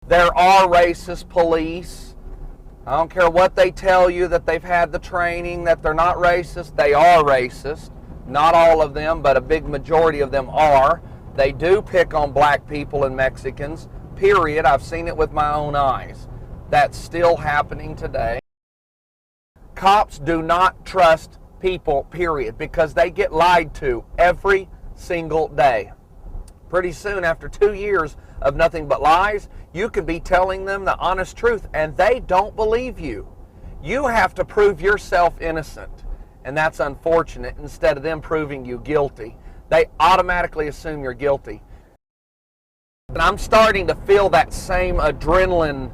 There are racist police. I don't care what they tell you, that they've had the training, that they're not racist. They are racist. Not all of them, but a big majority of them are. They do pick on black people and Mexicans, period. I've seen it with my own eyes. That's still happening today. Cops do not trust people, period, because they get lied to every single day. Pretty soon, after 2 years of nothing but lies, you could be telling them the honest truth, and they don't believe you. You have to prove yourself innocent, and that's unfortunate, instead of them proving you guilty. They automatically assume you're guilty. And I'm starting to feel that same adrenaline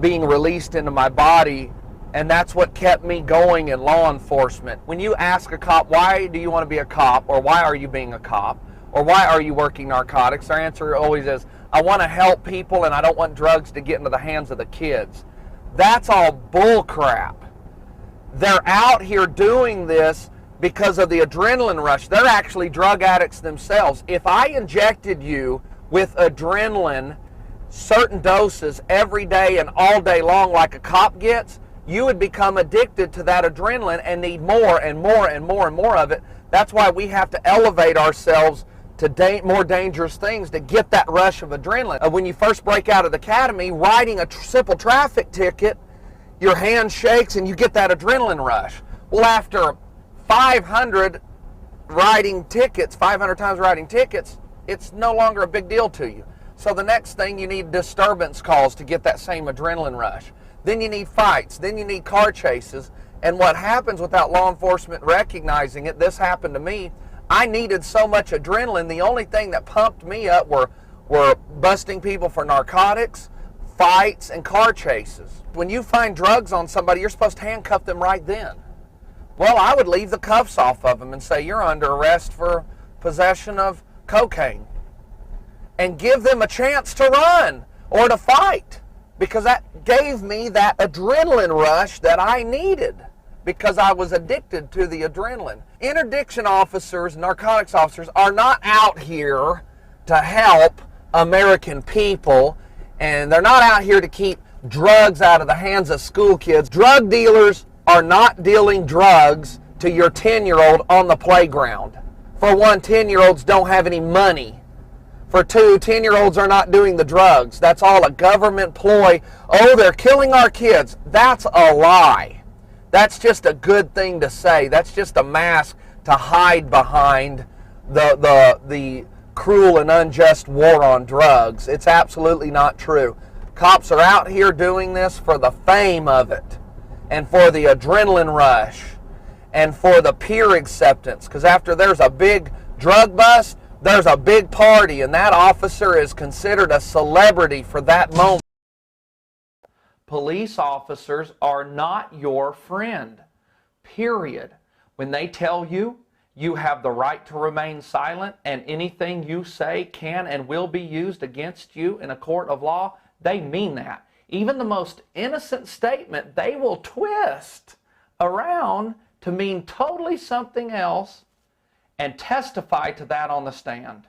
being released into my body, and that's what kept me going in law enforcement. When you ask a cop, why do you want to be a cop, or why are you being a cop, or why are you working narcotics, their answer always is, I want to help people and I don't want drugs to get into the hands of the kids. That's all bull crap. They're out here doing this because of the adrenaline rush. They're actually drug addicts themselves. If I injected you with adrenaline, certain doses every day and all day long like a cop gets, you would become addicted to that adrenaline and need more and more and more and more of it. That's why we have to elevate ourselves to more dangerous things to get that rush of adrenaline. When you first break out of the academy, writing a simple traffic ticket, your hand shakes and you get that adrenaline rush. Well, after 500 times writing tickets, it's no longer a big deal to you. So the next thing, you need disturbance calls to get that same adrenaline rush. Then you need fights. Then you need car chases. And what happens without law enforcement recognizing it, this happened to me, I needed so much adrenaline, the only thing that pumped me up were busting people for narcotics, fights, and car chases. When you find drugs on somebody, you're supposed to handcuff them right then. Well, I would leave the cuffs off of them and say, you're under arrest for possession of cocaine. And give them a chance to run or to fight, because that gave me that adrenaline rush that I needed, because I was addicted to the adrenaline. Interdiction officers, narcotics officers, are not out here to help American people, and they're not out here to keep drugs out of the hands of school kids. Drug dealers are not dealing drugs to your 10-year-old on the playground. For one, 10-year-olds don't have any money. For two, 10-year-olds are not doing the drugs. That's all a government ploy. Oh, they're killing our kids. That's a lie. That's just a good thing to say. That's just a mask to hide behind the cruel and unjust war on drugs. It's absolutely not true. Cops are out here doing this for the fame of it, and for the adrenaline rush, and for the peer acceptance. Because after there's a big drug bust, there's a big party, and that officer is considered a celebrity for that moment. Police officers are not your friend, period. When they tell you you have the right to remain silent and anything you say can and will be used against you in a court of law, they mean that. Even the most innocent statement, they will twist around to mean totally something else and testify to that on the stand.